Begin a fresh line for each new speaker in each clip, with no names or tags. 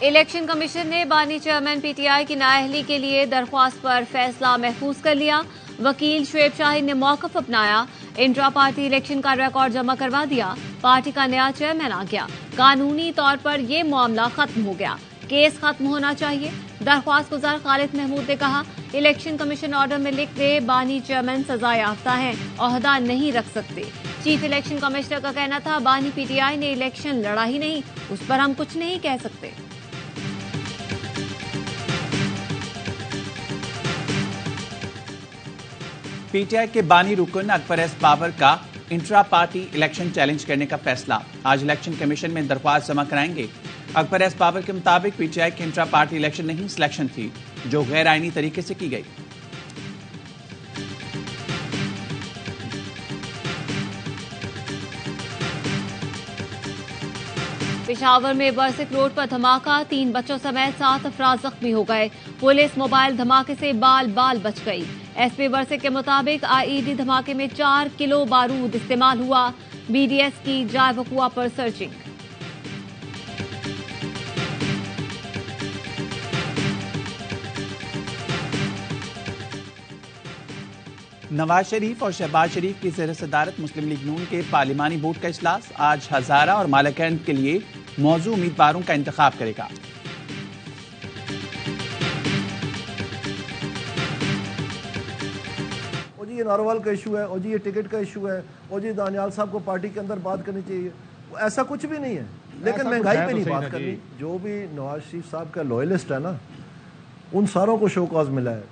Election commission ने बानी chairman PTI की नाअहली के लिए दरख्वास्त पर फैसला महफूज कर लिया। वकील शुएब शाहीन ने मौकफ अपनाया। इंट्रा पार्टी इलेक्शन का रिकॉर्ड जमा करवा दिया। पार्टी का नया चेयरमैन आ गया। कानूनी तौर पर यह मामला खत्म हो गया। केस खत्म होना चाहिए। दरख्वास्त गुजार खालिद महमूद ने कहा, इलेक्शन कमीशन ऑर्डर में लिख दे बानी चेयरमैन सजा याफ्ता है, ओहदा नहीं रख सकते। चीफ इलेक्शन कमिश्नर का कहना था, बानी पीटीआई ने इलेक्शन लड़ा ही नहीं, उस पर हम कुछ नहीं कह सकते।
पीटीआई के बानी रुकन अकबर एस बाबर का इंट्रा पार्टी इलेक्शन चैलेंज करने का फैसला। आज इलेक्शन कमीशन में दरख्वास्त जमा कराएंगे। अकबर एस बाबर के मुताबिक पीटीआई की इंट्रा पार्टी इलेक्शन नहीं सिलेक्शन थी, जो गैर आईनी तरीके से की गई।
पेशावर में बरसिक रोड पर धमाका, 3 बच्चों समेत 7 अफराद जख्मी हो गए। पुलिस मोबाइल धमाके से बाल बाल बच गई। एसपी बरसिक के मुताबिक आईईडी धमाके में 4 किलो बारूद इस्तेमाल हुआ। बीडीएस की जाय वकुआ पर सर्चिंग।
नवाज शरीफ और शहबाज शरीफ की ज़ेर सदारत मुस्लिम लीग नून के पार्लिमानी बोर्ड का इजलास आज हजारा और मालाकैंड के लिए मौजू उम्मीदवारों का इंतखाब करेगा।
और जी ये नारोवाल का इशू है, और जी ये टिकट का इशू है, और जी दानियाल साहब को पार्टी के अंदर बात करनी चाहिए। ऐसा कुछ भी नहीं है, लेकिन महंगाई पे नहीं बात करनी। जो भी नवाज शरीफ साहब का लॉयलिस्ट है ना, उन सारों को शोकॉज मिला है।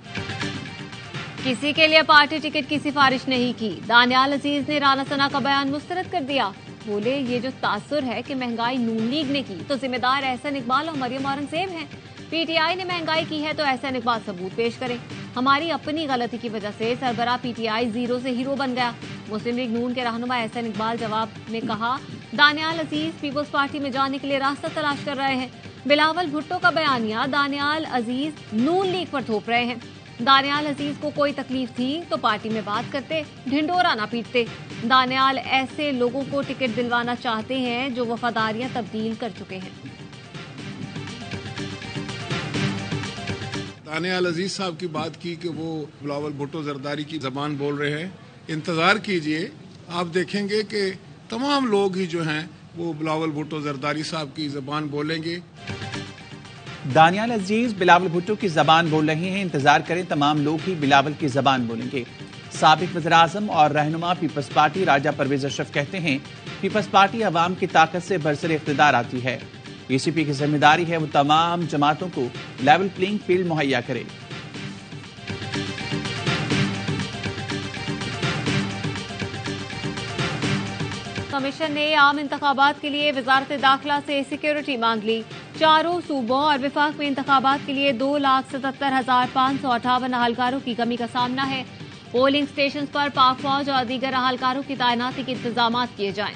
किसी के लिए पार्टी टिकट की सिफारिश नहीं की। दानियाल अजीज ने राना सना का बयान मुस्तरद कर दिया। बोले, ये जो तासुर है कि महंगाई नून लीग ने की, तो जिम्मेदार एहसन इकबाल और मरियम औरंगजेब हैं। पीटीआई ने महंगाई की है तो एहसन इकबाल सबूत पेश करें। हमारी अपनी गलती की वजह से सरबराह पीटीआई जीरो से हीरो बन गया। मुस्लिम लीग नून के रहनुमा एहसन इकबाल जवाब में कहा, दानियाल अजीज पीपल्स पार्टी में जाने के लिए रास्ता तलाश कर रहे हैं। बिलावल भुट्टो का बयानिया दानियाल अजीज नून लीग पर थोप रहे हैं। दानियाल अजीज को कोई तकलीफ थी तो पार्टी में बात करते, ढिंडोरा ना पीटते। दानियाल ऐसे लोगों को टिकट दिलवाना चाहते हैं जो वफादारियां तब्दील कर चुके हैं।
दानियाल अजीज साहब की बात की कि वो बिलावल भुट्टो जरदारी की जबान बोल रहे हैं। इंतजार कीजिए, आप देखेंगे कि तमाम लोग ही जो हैं वो बिलावल भुट्टो जरदारी साहब की जबान बोलेंगे।
दानियाल अजीज बिलावल भुट्टो की जबान बोल रहे हैं। इंतजार करें, तमाम लोग ही बिलावल की जबान बोलेंगे। साबिक वज़ीर-ए-आज़म और रहनुमा पीपल्स पार्टी राजा परवेज अशरफ कहते हैं, पीपल्स पार्टी अवाम की ताकत से बरसर इख्तिदार आती है। पीसीपी की जिम्मेदारी है वो तमाम जमातों को लेवल प्लेइंग फील्ड मुहैया करे।
कमीशन ने आम इंतखाबात के लिए वजारत दाखिला से सिक्योरिटी मांग ली। चारों सूबों और विफाक में इंतखाबात के लिए 2,77,558 अहलकारों की कमी का सामना है। पोलिंग स्टेशन पर पाक फौज और दीगर अहलकारों की तैनाती के इंतजाम किए जाएं।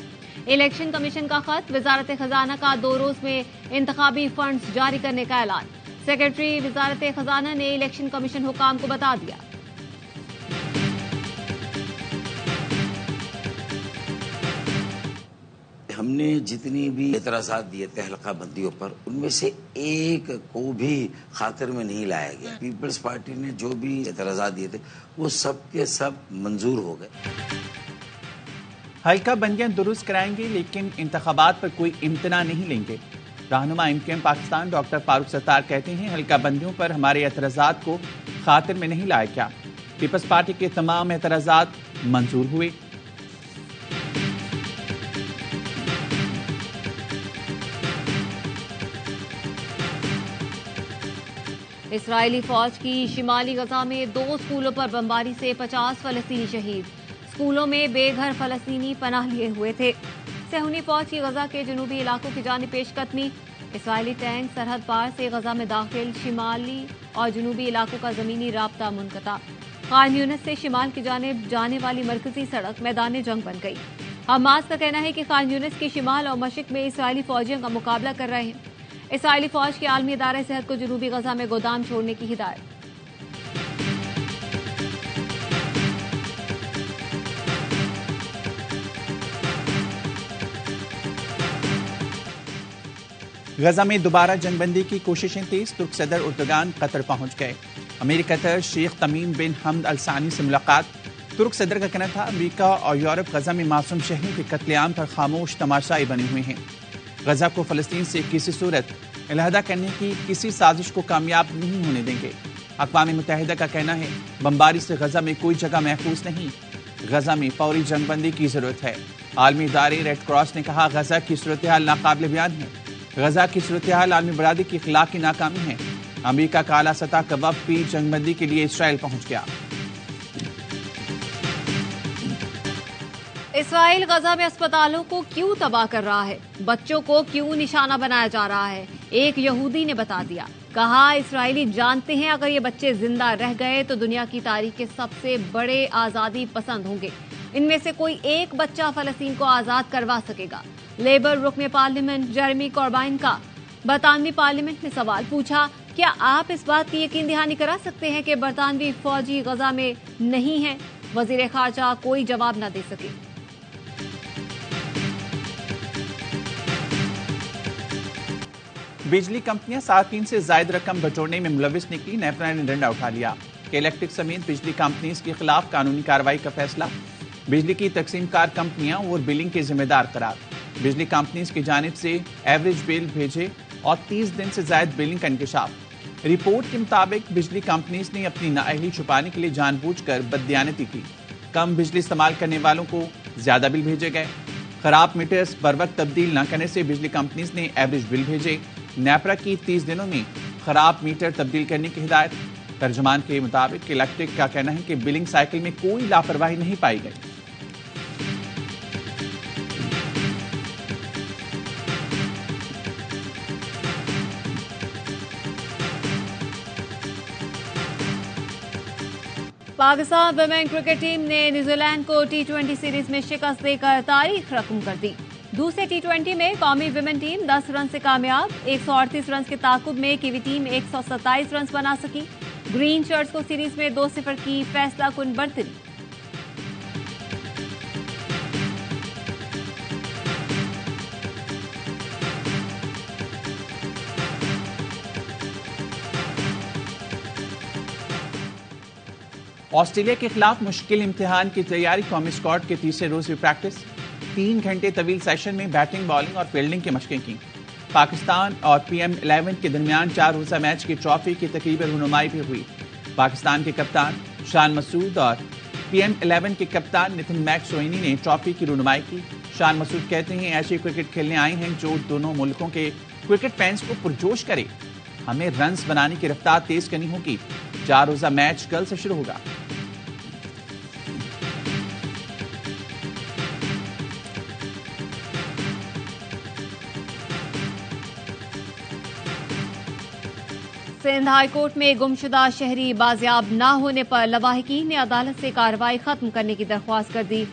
इलेक्शन कमीशन का खत, वजारत खजाना का 2 रोज में इंतखाबी फंड्स जारी करने का ऐलान। सेक्रेटरी वजारत खजाना ने इलेक्शन कमीशन हुकाम को बता दिया।
हमने जितनी भी एतराज़ात दिए थे हल्का बंदियों पर, उनमें से एक को भी खातिर में नहीं लाया गया। पीपल्स पार्टी ने जो भी एतराज़ात दिए थे वो सब के सब मंजूर हो गए।
हल्का बंदियां दुरुस्त कराएंगे, लेकिन इंतखाबात पर कोई इम्तना नहीं लेंगे। रहनुमा एमकेएम पाकिस्तान डॉक्टर फारूक सत्तार कहते हैं, हल्का बंदियों पर हमारे एतराज़ात को खातिर में नहीं लाया गया। पीपल्स पार्टी के तमाम एतराज़ात मंजूर हुए।
इसराइली फौज की शिमाली गजा में 2 स्कूलों पर बमबारी से 50 फलस्तीनी शहीद। स्कूलों में बेघर फलस्तीनी पनाह लिए हुए थे। सहूनी फौज की गजा के जनूबी इलाकों की जानिब पेशकदमी। इसराइली टैंक सरहद पार से गजा में दाखिल। शिमाली और जनूबी इलाकों का जमीनी राब्ता मुनक़ता। खान यूनिस से शिमाल की जानिब जाने वाली मरकजी सड़क मैदान जंग बन गई। हमास का कहना है कि खान यूनिस की शिमाल और मशरिक में इसराइली फौजियों का मुकाबला कर रहे हैं। इसराइली फौज के आलमी इदारे सेहत को जनूबी गजा में गोदाम छोड़ने की हिदायत।
गजा में दोबारा जंगबंदी की कोशिशें तेज। तुर्क सदर उर्दगान कतर पहुंच गए। अमेरिका कतर शेख तमीम बिन हमद अल सानी से मुलाकात। तुर्क सदर का कहना था अमेरिका और यूरोप गजा में मासूम शहरियों के कत्लेआम पर खामोश तमाशाई बने हुए हैं। गजा को फलस्तीन से किसी सूरत अलहदा करने की किसी साजिश को कामयाब नहीं होने देंगे। अक़वाम मुत्तहिदा का कहना है बमबारी से गजा में कोई जगह महफूज नहीं। गजा में फौरी जंगबंदी की जरूरत है। आलमी इदारे रेड क्रॉस ने कहा गजा की सूरत हाल नाकाबिल बयान है। गजा की सूरत हाल आलमी बरादरी की इखलाकी नाकामी है। अमेरिका का आला सतह का वफ़द भी जंगबंदी के लिए इसराइल पहुंच गया।
इसराइल गजा में अस्पतालों को क्यों तबाह कर रहा है? बच्चों को क्यों निशाना बनाया जा रहा है? एक यहूदी ने बता दिया। कहा इसराइली जानते हैं अगर ये बच्चे जिंदा रह गए तो दुनिया की तारीख के सबसे बड़े आजादी पसंद होंगे। इनमें से कोई एक बच्चा फलस्तीन को आजाद करवा सकेगा। लेबर रुकन पार्लियामेंट जेरेमी कॉर्बाइन का बरतानवी पार्लियामेंट में सवाल पूछा, क्या आप इस बात की यकीन दहानी करा सकते हैं कि बरतानवी फौजी गजा में नहीं है? वजीर खारजा कोई जवाब न दे सके।
बिजली कंपनियां 7/3 से ज्यादा रकम बटोरने में मुलविस निकली। नेपरा ने डंडा उठा लिया। इलेक्ट्रिक समेत बिजली कंपनीज के खिलाफ कानूनी कार्रवाई का फैसला। बिजली की तकसीमकार कंपनियां और बिलिंग के जिम्मेदार करार। बिजली कंपनीज की जानिब से एवरेज बिल भेजे और 30 दिन से ज्यादा बिलिंग का इंकशाफ। रिपोर्ट के मुताबिक बिजली कंपनीज ने अपनी नाअहली छुपाने के लिए जानबूझकर बददियानती की। कम बिजली इस्तेमाल करने वालों को ज्यादा बिल भेजे गए। खराब मीटर्स बर वक्त तब्दील न करने से बिजली कंपनीज ने एवरेज बिल भेजे। नेपरा की 30 दिनों में खराब मीटर तब्दील करने की हिदायत। तर्जुमान के मुताबिक इलेक्ट्रिक का कहना है कि बिलिंग साइकिल में कोई लापरवाही नहीं पाई गई।
पाकिस्तान वुमेन क्रिकेट टीम ने न्यूजीलैंड को T20 सीरीज में शिकस्त देकर तारीख रकम कर दी। दूसरे T20 में कौमी विमेन टीम 10 रन से कामयाब। 138 रन के ताकुब में कीवी टीम 127 रन बना सकी। ग्रीन शर्ट्स को सीरीज में 2-0 की फैसला कुन बढ़तरी।
ऑस्ट्रेलिया के खिलाफ मुश्किल इम्तिहान की तैयारी। कौमी स्क्वाड के तीसरे रोज भी प्रैक्टिस। 3 घंटे तवील सेशन में बैटिंग, बॉलिंग और फील्डिंग की मशकें की। पाकिस्तान और PM11 के दरमियान 4 रोजा मैच की ट्रॉफी की तकरीब रुनुमाई भी हुई। पाकिस्तान के कप्तान शान मसूद और PM11 के कप्तान नितिन मैकसोइनी ने ट्रॉफी की रुनुमाई की। शान मसूद कहते हैं ऐसी क्रिकेट खेलने आए हैं जो दोनों मुल्कों के क्रिकेट फैंस को पुरजोश करे। हमें रन्स बनाने की रफ्तार तेज करनी होगी। 4 रोजा मैच कल से शुरू होगा।
सिंध हाईकोर्ट में गुमशुदा शहरी बाजियाब न होने पर लवाहिकीन ने अदालत से कार्रवाई खत्म करने की दरख्वास्त कर दी।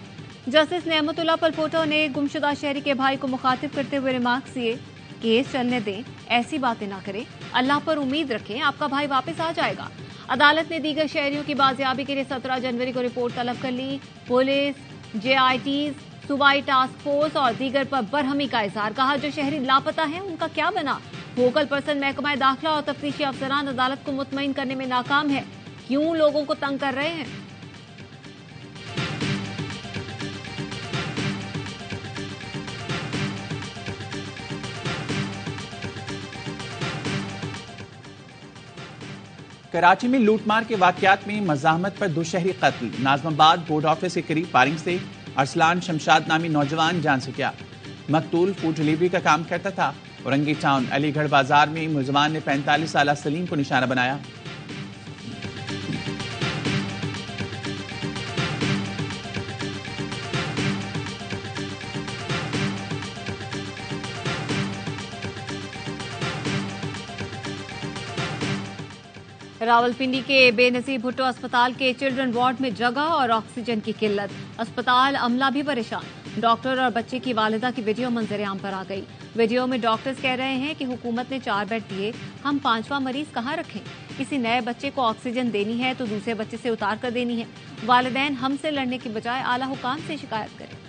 जस्टिस नेमतुल्लाह पलपोटो ने गुमशुदा शहरी के भाई को मुखातिब करते हुए रिमार्क्स दिए, केस चलने दें, ऐसी बातें ना करें, अल्लाह पर उम्मीद रखें, आपका भाई वापस आ जाएगा। अदालत ने दीगर शहरियों की बाजियाबी के लिए 17 जनवरी को रिपोर्ट तलब कर ली। पुलिस, JITs, सूबाई टास्क फोर्स और दीगर पर बरहमी का इजहार। कहा जो शहरी लापता हैं उनका क्या बना। फोकल पर्सन महकमा दाखिला और तफ्तीशी अफसरान अदालत को मुतमईन करने में नाकाम है। क्यों लोगों को तंग कर रहे हैं?
कराची में लूटमार के वाकयात में मजाहमत पर 2 शहरी कत्ल। नाजमाबाद बोर्ड ऑफिस के करीब फायरिंग से अरसलान शमशाद नामी नौजवान जान से गया। मकतूल फूड डिलीवरी का काम करता था। औरंगी टाउन अलीगढ़ बाजार में मुलजमान ने 45 साल सलीम को निशाना बनाया।
रावलपिंडी के बेनजीर भुट्टो अस्पताल के चिल्ड्रन वार्ड में जगह और ऑक्सीजन की किल्लत। अस्पताल अमला भी परेशान। डॉक्टर और बच्चे की वालिदा की वीडियो मंजरेआम पर आ गई। वीडियो में डॉक्टर्स कह रहे हैं कि हुकूमत ने 4 बेड दिए, हम 5वां मरीज कहाँ रखें। किसी नए बच्चे को ऑक्सीजन देनी है तो दूसरे बच्चे से उतार कर देनी है। वालिदैन हमसे लड़ने की बजाय आला हुकाम से शिकायत करें।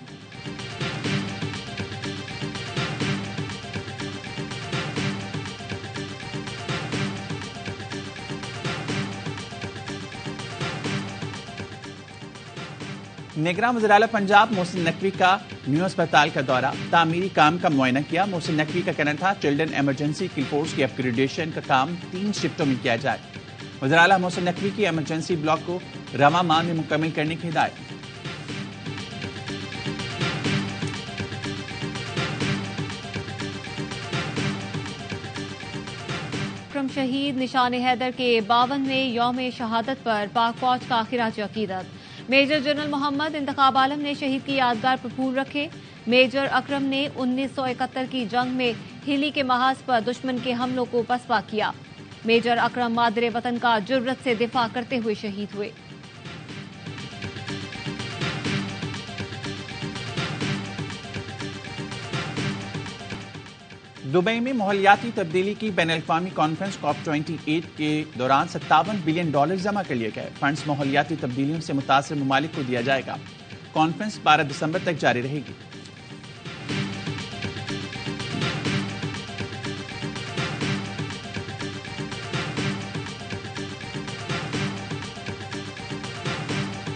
निगरां वज़ीर-ए-आला पंजाब मोहसिन नकवी का न्यू अस्पताल का दौरा, तामीरी काम का मुआयना किया। मोहसिन नकवी का कहना था चिल्ड्रन इमरजेंसी किल फोर्स की अपग्रेडेशन का काम 3 शिफ्टों में किया जाए। वज़ीर-ए-आला मोहसिन नकवी की इमरजेंसी ब्लॉक को रवा माह में मुकम्मल करने की हिदायत।
विक्रम शहीद निशान हैदर के 52वें यौम शहादत पर पाक फौज का खिराज अकीदत। मेजर जनरल मोहम्मद इंतखाब आलम ने शहीद की यादगार पर फूल रखे। मेजर अकरम ने 1971 की जंग में हिली के महाज पर दुश्मन के हमलों को पसपा किया। मेजर अकरम मादरे वतन का जुर्रत से दिफा करते हुए शहीद हुए।
दुबई में माहौलियाती तब्दीली की बैनुल-अक़वामी कॉन्फ्रेंस COP28 के दौरान $57 बिलियन जमा कर लिए गए। फंड्स माहौलियाती तब्दीलियों से मुतासिर ममालिक को दिया जाएगा। कॉन्फ्रेंस 12 दिसंबर तक जारी रहेगी।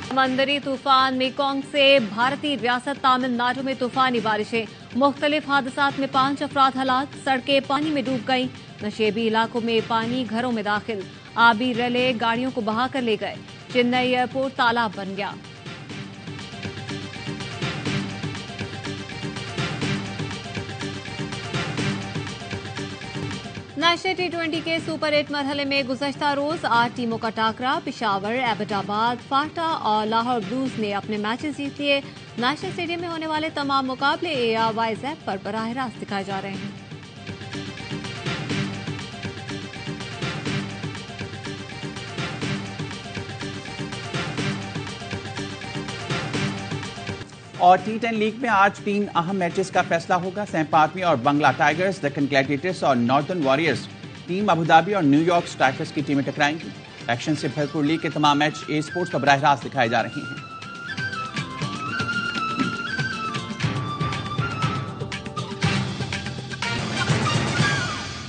समंदरी तूफान मेकोंग से भारतीय रियासत तमिलनाडु में तूफानी बारिशें, मुख्तलिफ हादसात में 5 अफराद हलाक, सड़कें पानी में डूब गईं। नशेबी इलाकों में पानी घरों में दाखिल, आबी रैले गाड़ियों को बहा कर ले गए। चेन्नई एयरपोर्ट तालाब बन गया। नेशनल T20 के सुपर 8 मरहले में गुज़श्ता रोज 8 टीमों का टाकरा। पेशावर, एबटाबाद, फाटा और लाहौर ब्लूज ने अपने मैचेस जीत लिए। नेशनल स्टेडियम में होने वाले तमाम मुकाबले ARY ऐप पर बराह रास्त दिखाए जा रहे हैं।
और T10 लीग में आज 3 अहम मैचेस का फैसला होगा। सैम पाटवी और बंगला टाइगर्स, डेक्कन ग्लैडिएटर्स और northern warriors team Abu Dhabi और न्यूयॉर्क स्ट्राइकर्स की टीमें टकराएंगी। एक्शन से भरपूर लीग के तमाम मैच A स्पोर्ट्स पर बराह रास्त दिखाए जा रहे हैं।